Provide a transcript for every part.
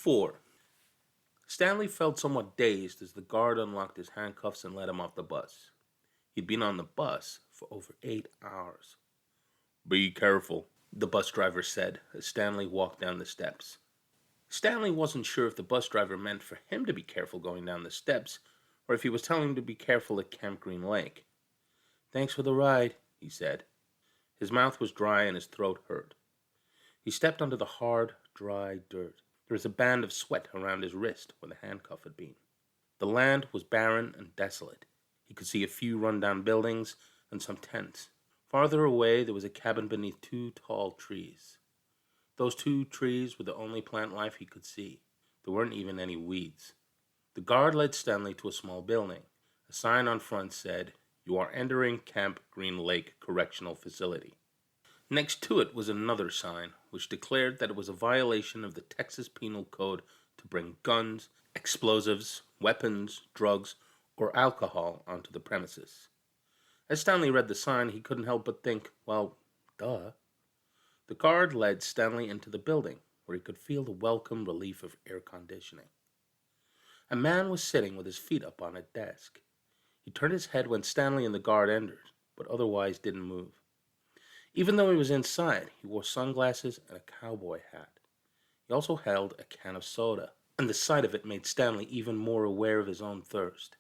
4. Stanley felt somewhat dazed as the guard unlocked his handcuffs and let him off the bus. He'd been on the bus for over 8 hours. "Be careful," the bus driver said as Stanley walked down the steps. Stanley wasn't sure if the bus driver meant for him to be careful going down the steps or if he was telling him to be careful at Camp Green Lake. "Thanks for the ride," he said. His mouth was dry and his throat hurt. He stepped onto the hard, dry dirt. There was a band of sweat around his wrist where the handcuff had been. The land was barren and desolate. He could see a few run-down buildings and some tents. Farther away, there was a cabin beneath 2 tall trees. Those 2 trees were the only plant life he could see. There weren't even any weeds. The guard led Stanley to a small building. A sign on front said, "You are entering Camp Green Lake Correctional Facility." Next to it was another sign, which declared that it was a violation of the Texas Penal Code to bring guns, explosives, weapons, drugs, or alcohol onto the premises. As Stanley read the sign, he couldn't help but think, well, duh. The guard led Stanley into the building, where he could feel the welcome relief of air conditioning. A man was sitting with his feet up on a desk. He turned his head when Stanley and the guard entered, but otherwise didn't move. Even though he was inside, he wore sunglasses and a cowboy hat. He also held a can of soda, and the sight of it made Stanley even more aware of his own thirst.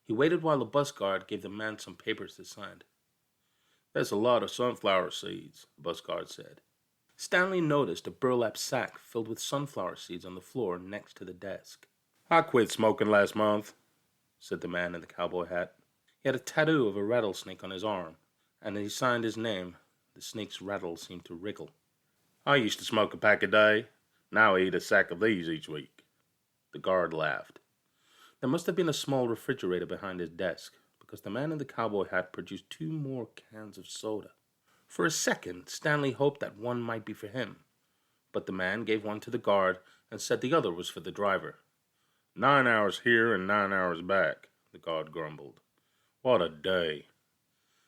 He waited while the bus guard gave the man some papers to sign. "There's a lot of sunflower seeds," the bus guard said. Stanley noticed a burlap sack filled with sunflower seeds on the floor next to the desk. "I quit smoking last month," said the man in the cowboy hat. He had a tattoo of a rattlesnake on his arm, and as he signed his name, the snake's rattle seemed to wriggle. "I used to smoke a pack a day. Now I eat a sack of these each week." The guard laughed. There must have been a small refrigerator behind his desk, because the man in the cowboy hat produced 2 more cans of soda. For a second, Stanley hoped that one might be for him, but the man gave one to the guard and said the other was for the driver. "9 hours here and 9 hours back," the guard grumbled. "What a day."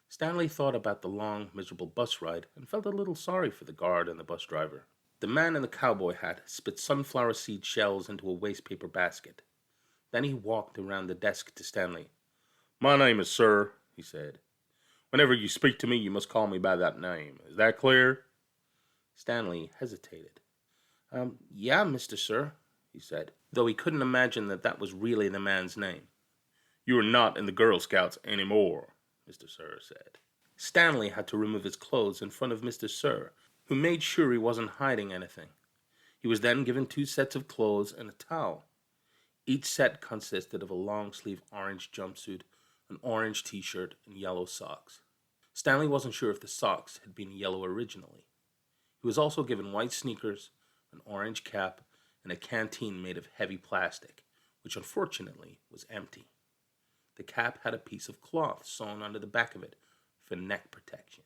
Stanley thought about the long, miserable bus ride and felt a little sorry for the guard and the bus driver. The man in the cowboy hat spit sunflower seed shells into a wastepaper basket. Then he walked around the desk to Stanley. "My name is Sir," he said. "Whenever you speak to me, you must call me by that name. Is that clear?" Stanley hesitated. Yeah, Mr. Sir," he said, though he couldn't imagine that that was really the man's name. "You are not in the Girl Scouts anymore," Mr. Sir said. Stanley had to remove his clothes in front of Mr. Sir, who made sure he wasn't hiding anything. He was then given 2 sets of clothes and a towel. Each set consisted of a long-sleeve orange jumpsuit, an orange t-shirt, and yellow socks. Stanley wasn't sure if the socks had been yellow originally. He was also given white sneakers, an orange cap, and a canteen made of heavy plastic, which unfortunately was empty. The cap had a piece of cloth sewn onto the back of it for neck protection.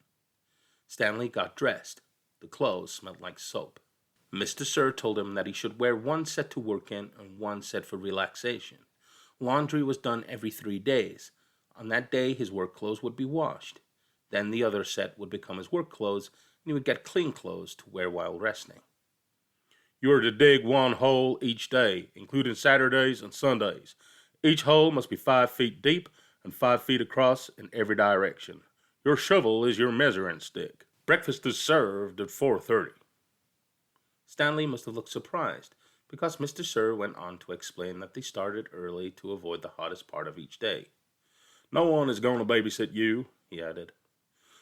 Stanley got dressed. The clothes smelled like soap. Mr. Sir told him that he should wear 1 set to work in and 1 set for relaxation. Laundry was done every 3 days. On that day, his work clothes would be washed. Then the other set would become his work clothes, and he would get clean clothes to wear while resting. "You are to dig 1 hole each day, including Saturdays and Sundays. Each hole must be 5 feet deep and 5 feet across in every direction. Your shovel is your measuring stick. Breakfast is served at 4:30. Stanley must have looked surprised, because Mr. Sir went on to explain that they started early to avoid the hottest part of each day. "No one is going to babysit you," he added.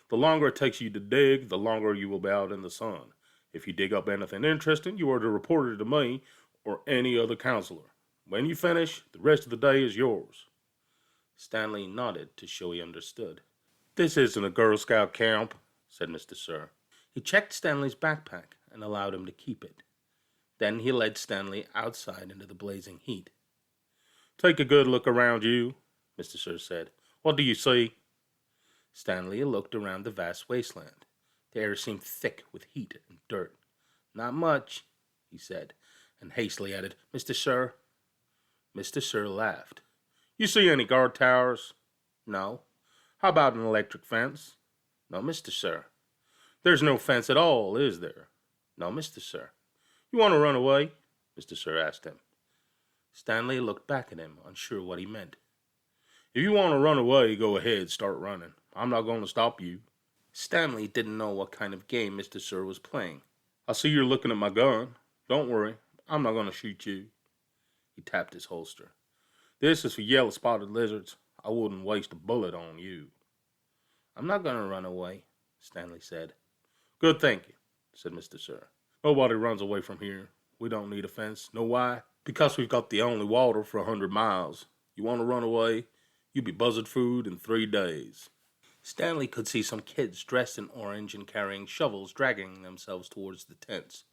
"The longer it takes you to dig, the longer you will be out in the sun. If you dig up anything interesting, you are to report it to me or any other counselor. When you finish, the rest of the day is yours." Stanley nodded to show he understood. "This isn't a Girl Scout camp," said Mr. Sir. He checked Stanley's backpack and allowed him to keep it. Then he led Stanley outside into the blazing heat. "Take a good look around you," Mr. Sir said. "What do you see?" Stanley looked around the vast wasteland. The air seemed thick with heat and dirt. "Not much," he said, and hastily added, "Mr. Sir." Mr. Sir laughed. "You see any guard towers?" "No." "How about an electric fence?" "No, Mr. Sir." "There's no fence at all, is there?" "No, Mr. Sir." "You want to run away?" Mr. Sir asked him. Stanley looked back at him, unsure what he meant. If you want to run away, go ahead, start running. I'm not going to stop you. Stanley didn't know what kind of game Mr. Sir was playing. I see you're looking at my gun. Don't worry, I'm not going to shoot you. He tapped his holster. This is for yellow-spotted lizards. I wouldn't waste a bullet on you. I'm not going to run away, Stanley said. Good thinking, said Mr. Sir. Nobody runs away from here. We don't need a fence. Know why? Because we've got the only water for 100 miles. You want to run away? You'll be buzzard food in 3 days. Stanley could see some kids dressed in orange and carrying shovels dragging themselves towards the tents.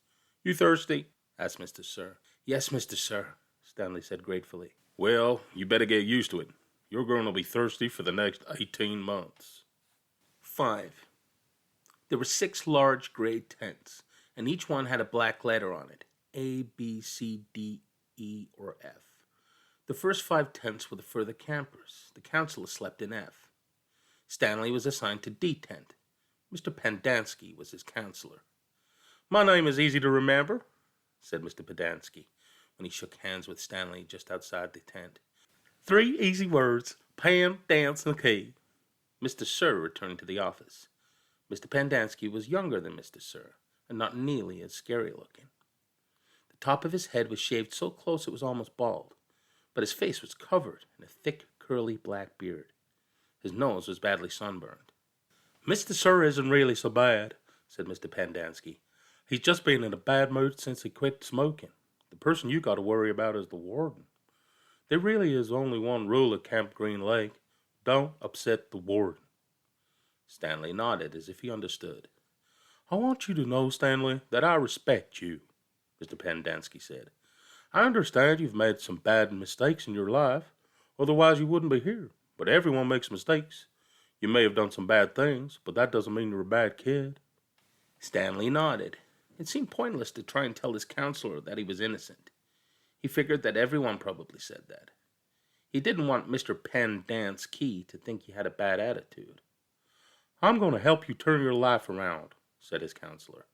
You thirsty? Asked Mr. Sir. Yes, Mr. Sir, Stanley said gratefully. Well, you better get used to it. You're going to be thirsty for the next 18 months. 5. There were 6 large gray tents, and each one had a black letter on it, A, B, C, D, E, or F. The first 5 tents were for the campers. The counselor slept in F. Stanley was assigned to D tent. Mr. Pendanski was his counselor. My name is easy to remember, said Mr. Pendanski, when he shook hands with Stanley just outside the tent. 3 easy words, pan, dance, and key. Mr. Sir returned to the office. Mr. Pendanski was younger than Mr. Sir, and not nearly as scary looking. The top of his head was shaved so close it was almost bald, but his face was covered in a thick, curly black beard. His nose was badly sunburned. Mr. Sir isn't really so bad, said Mr. Pendanski. He's just been in a bad mood since he quit smoking. The person you got to worry about is the warden. There really is only one rule at Camp Green Lake. Don't upset the warden. Stanley nodded as if he understood. I want you to know, Stanley, that I respect you, Mr. Pendanski said. I understand you've made some bad mistakes in your life, otherwise you wouldn't be here. But everyone makes mistakes. You may have done some bad things, but that doesn't mean you're a bad kid. Stanley nodded. It seemed pointless to try and tell his counselor that he was innocent. He figured that everyone probably said that. He didn't want Mr. Pendanski to think he had a bad attitude. I'm going to help you turn your life around, said his counselor.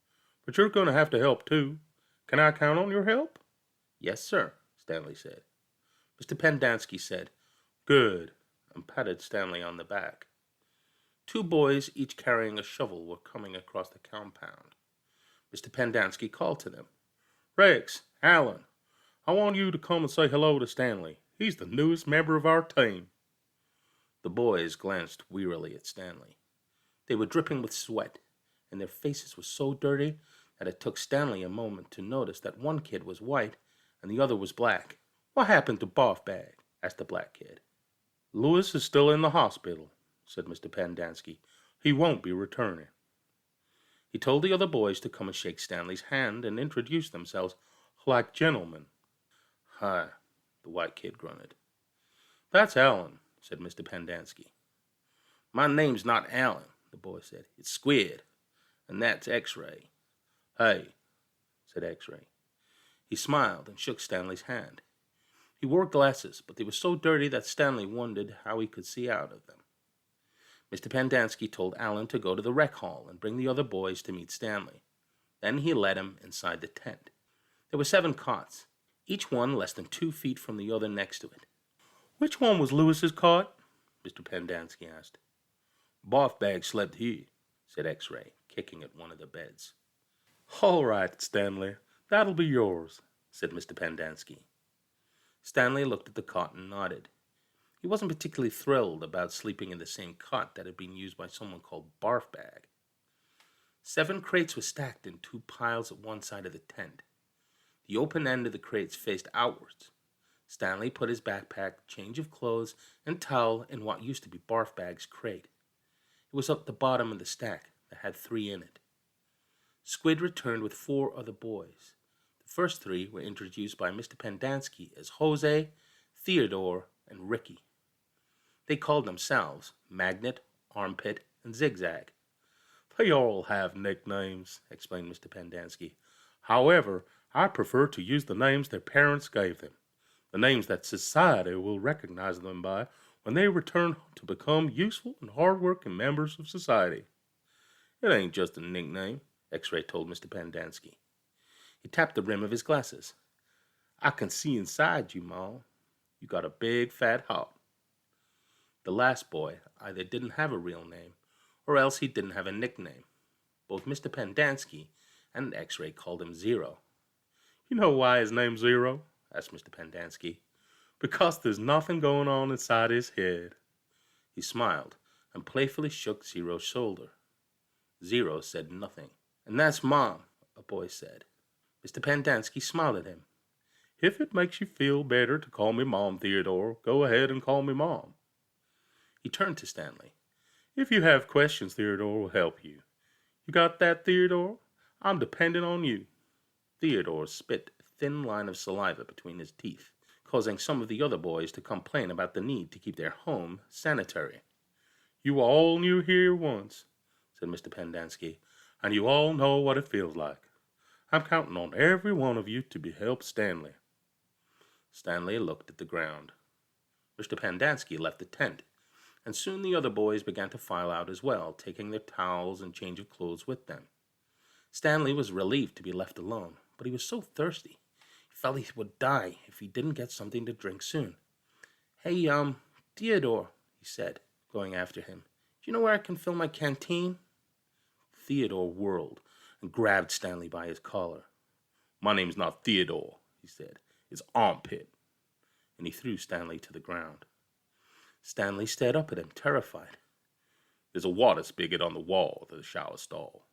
But you're going to have to help too. Can I count on your help? Yes, sir, Stanley said. Mr. Pendanski said, Good, and patted Stanley on the back. 2 boys, each carrying a shovel, were coming across the compound. Mr. Pendanski called to them. Rex, Alan, I want you to come and say hello to Stanley. He's the newest member of our team. The boys glanced wearily at Stanley. They were dripping with sweat, and their faces were so dirty that it took Stanley a moment to notice that one kid was white and the other was black. What happened to Boff Bag? Asked the black kid. Lewis is still in the hospital, said Mr. Pendanski. He won't be returning. He told the other boys to come and shake Stanley's hand and introduce themselves like gentlemen. Hi, the white kid grunted. That's Alan, said Mr. Pendanski. My name's not Alan, the boy said. It's Squid, and that's X-Ray. Hey, said X-Ray. He smiled and shook Stanley's hand. He wore glasses, but they were so dirty that Stanley wondered how he could see out of them. Mr. Pendanski told Alan to go to the rec hall and bring the other boys to meet Stanley. Then he led him inside the tent. There were 7 cots, each one less than 2 feet from the other next to it. Which one was Lewis's cot? Mr. Pendanski asked. Boff Bag slept here, said X-Ray, kicking at one of the beds. All right, Stanley, that'll be yours, said Mr. Pendanski. Stanley looked at the cot and nodded. He wasn't particularly thrilled about sleeping in the same cot that had been used by someone called Barf Bag. 7 crates were stacked in 2 piles at one side of the tent. The open end of the crates faced outwards. Stanley put his backpack, change of clothes, and towel in what used to be Barf Bag's crate. It was up the bottom of the stack that had 3 in it. Squid returned with 4 other boys. The first 3 were introduced by Mr. Pendanski as Jose, Theodore, and Ricky. They called themselves Magnet, Armpit, and Zigzag. They all have nicknames, explained Mr. Pendanski. However, I prefer to use the names their parents gave them, the names that society will recognize them by when they return to become useful and hard-working members of society. It ain't just a nickname, X-Ray told Mr. Pendanski. He tapped the rim of his glasses. I can see inside you, Mom. You got a big fat heart. The last boy either didn't have a real name, or else he didn't have a nickname. Both Mr. Pendanski and X-Ray called him Zero. You know why his name's Zero? Asked Mr. Pendanski. Because there's nothing going on inside his head. He smiled and playfully shook Zero's shoulder. Zero said nothing. And that's Mom, a boy said. Mr. Pendanski smiled at him. If it makes you feel better to call me Mom, Theodore, go ahead and call me Mom. He turned to Stanley. If you have questions, Theodore will help you. You got that, Theodore? I'm dependent on you. Theodore spit a thin line of saliva between his teeth, causing some of the other boys to complain about the need to keep their home sanitary. You were all new here once, said Mr. Pendanski, and you all know what it feels like. I'm counting on every one of you to help Stanley. Stanley looked at the ground. Mr. Pendanski left the tent, and soon the other boys began to file out as well, taking their towels and change of clothes with them. Stanley was relieved to be left alone, but he was so thirsty. He felt he would die if he didn't get something to drink soon. Hey, Theodore, he said, going after him. Do you know where I can fill my canteen? Theodore whirled and grabbed Stanley by his collar. My name's not Theodore, he said. It's Armpit. And he threw Stanley to the ground. Stanley stared up at him, terrified. There's a water spigot on the wall of the shower stall.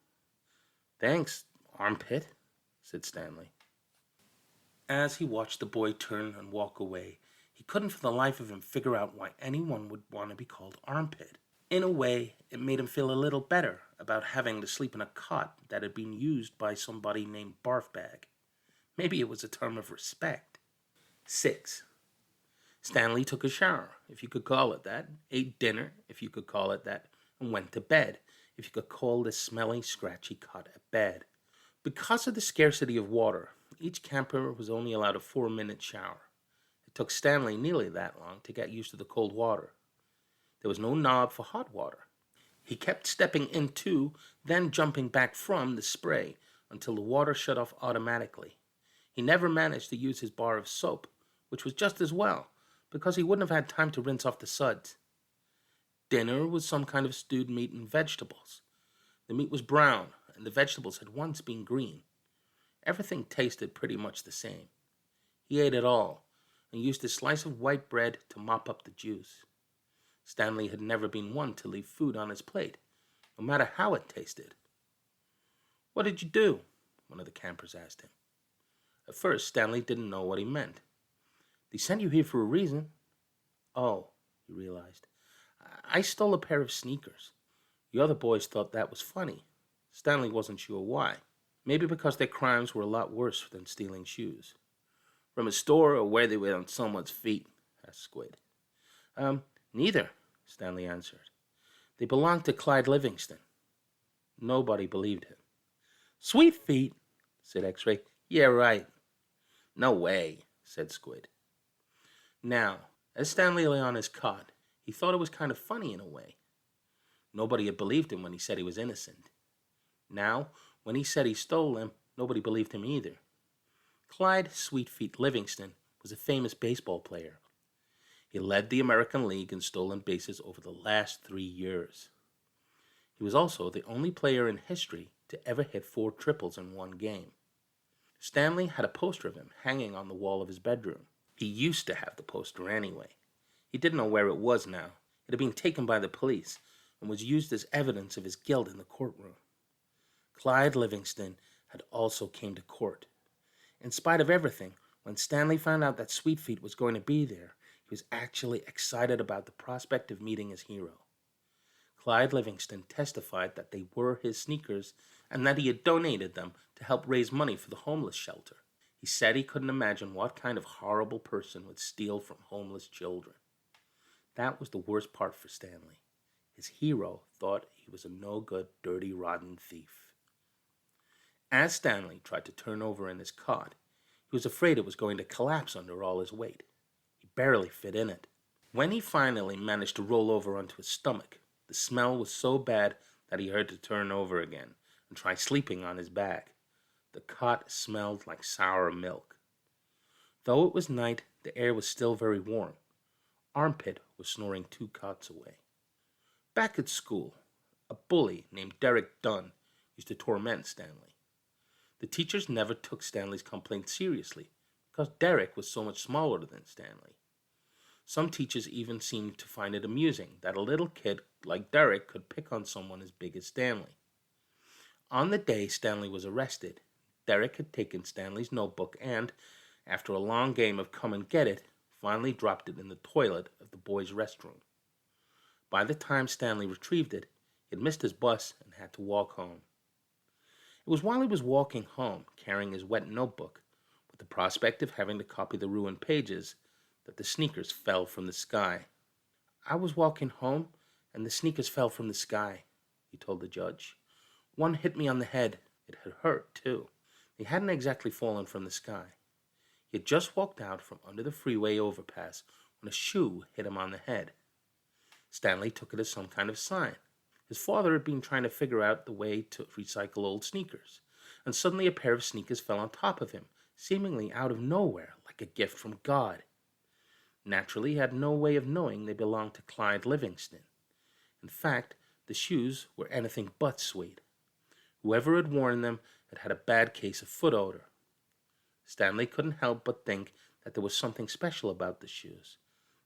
Thanks, Armpit, said Stanley. As he watched the boy turn and walk away, he couldn't for the life of him figure out why anyone would want to be called Armpit. In a way, it made him feel a little better about having to sleep in a cot that had been used by somebody named Barfbag. Maybe it was a term of respect. 6. Stanley took a shower, if you could call it that, ate dinner, if you could call it that, and went to bed, if you could call the smelly, scratchy cot a bed. Because of the scarcity of water, each camper was only allowed a 4-minute shower. It took Stanley nearly that long to get used to the cold water. There was no knob for hot water. He kept stepping into, then jumping back from the spray until the water shut off automatically. He never managed to use his bar of soap, which was just as well, because he wouldn't have had time to rinse off the suds. Dinner was some kind of stewed meat and vegetables. The meat was brown, and the vegetables had once been green. Everything tasted pretty much the same. He ate it all, and used a slice of white bread to mop up the juice. Stanley had never been one to leave food on his plate, no matter how it tasted. What did you do? One of the campers asked him. At first, Stanley didn't know what he meant. They sent you here for a reason. Oh, he realized. I stole a pair of sneakers. The other boys thought that was funny. Stanley wasn't sure why. Maybe because their crimes were a lot worse than stealing shoes. From a store or where they were on someone's feet? Asked Squid. Neither, Stanley answered. They belonged to Clyde Livingston. Nobody believed him. Sweet feet, said X-Ray. Yeah, right. No way, said Squid. Now, as Stanley lay on his cot, he thought it was kind of funny in a way. Nobody had believed him when he said he was innocent. Now, when he said he stole them, nobody believed him either. Clyde Sweetfeet Livingston was a famous baseball player. He led the American League in stolen bases over the last 3 years. He was also the only player in history to ever hit 4 triples in one game. Stanley had a poster of him hanging on the wall of his bedroom. He used to have the poster anyway. He didn't know where it was now. It had been taken by the police and was used as evidence of his guilt in the courtroom. Clyde Livingston had also came to court. In spite of everything, when Stanley found out that Sweetfeet was going to be there, he was actually excited about the prospect of meeting his hero. Clyde Livingston testified that they were his sneakers and that he had donated them to help raise money for the homeless shelter. He said he couldn't imagine what kind of horrible person would steal from homeless children. That was the worst part for Stanley. His hero thought he was a no-good, dirty, rotten thief. As Stanley tried to turn over in his cot, he was afraid it was going to collapse under all his weight. He barely fit in it. When he finally managed to roll over onto his stomach, the smell was so bad that he had to turn over again and try sleeping on his back. The cot smelled like sour milk. Though it was night, the air was still very warm. Armpit was snoring 2 cots away. Back at school, a bully named Derek Dunn used to torment Stanley. The teachers never took Stanley's complaints seriously because Derek was so much smaller than Stanley. Some teachers even seemed to find it amusing that a little kid like Derek could pick on someone as big as Stanley. On the day Stanley was arrested, Derek had taken Stanley's notebook and, after a long game of come and get it, finally dropped it in the toilet of the boys' restroom. By the time Stanley retrieved it, he had missed his bus and had to walk home. It was while he was walking home, carrying his wet notebook, with the prospect of having to copy the ruined pages, that the sneakers fell from the sky. "I was walking home, and the sneakers fell from the sky," he told the judge. "One hit me on the head. It had hurt, too. They hadn't exactly fallen from the sky. He had just walked out from under the freeway overpass when a shoe hit him on the head. Stanley took it as some kind of sign. His father had been trying to figure out the way to recycle old sneakers, and suddenly a pair of sneakers fell on top of him, seemingly out of nowhere, like a gift from God. Naturally, he had no way of knowing they belonged to Clyde Livingston. In fact, the shoes were anything but sweet. Whoever had worn them had had a bad case of foot odor. Stanley couldn't help but think that there was something special about the shoes,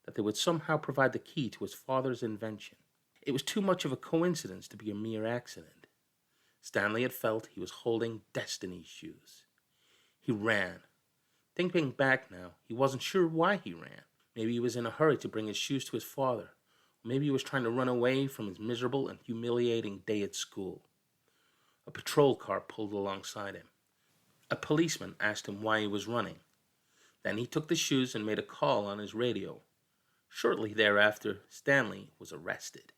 that they would somehow provide the key to his father's invention. It was too much of a coincidence to be a mere accident. Stanley had felt he was holding destiny's shoes. He ran. Thinking back now, he wasn't sure why he ran. Maybe he was in a hurry to bring his shoes to his father. Or maybe he was trying to run away from his miserable and humiliating day at school. A patrol car pulled alongside him. A policeman asked him why he was running. Then he took the shoes and made a call on his radio. Shortly thereafter, Stanley was arrested.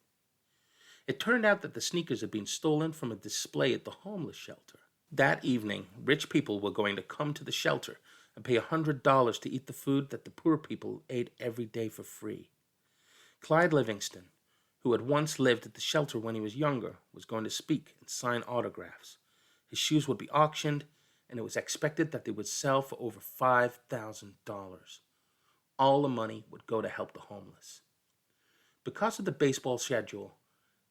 It turned out that the sneakers had been stolen from a display at the homeless shelter. That evening, rich people were going to come to the shelter and pay $100 to eat the food that the poor people ate every day for free. Clyde Livingston, who had once lived at the shelter when he was younger, was going to speak and sign autographs. His shoes would be auctioned, and it was expected that they would sell for over $5,000. All the money would go to help the homeless. Because of the baseball schedule,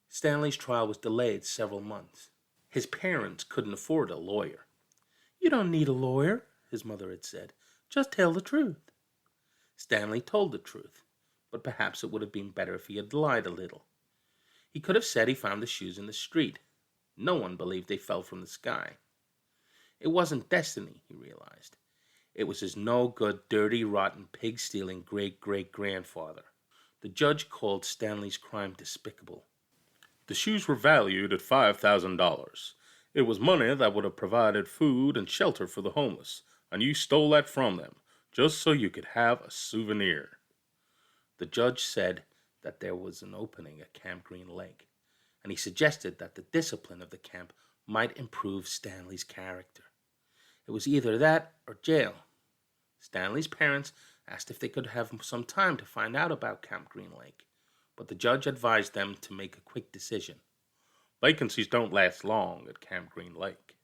Stanley's trial was delayed several months. His parents couldn't afford a lawyer. "You don't need a lawyer," his mother had said. "Just tell the truth." Stanley told the truth, but perhaps it would have been better if he had lied a little. He could have said he found the shoes in the street. No one believed they fell from the sky. It wasn't destiny, he realized. It was his no-good, dirty, rotten, pig-stealing great-great-grandfather. The judge called Stanley's crime despicable. "The shoes were valued at $5,000. It was money that would have provided food and shelter for the homeless, and you stole that from them, just so you could have a souvenir." The judge said that there was an opening at Camp Green Lake, and he suggested that the discipline of the camp might improve Stanley's character. It was either that or jail. Stanley's parents asked if they could have some time to find out about Camp Green Lake, but the judge advised them to make a quick decision. "Vacancies don't last long at Camp Green Lake."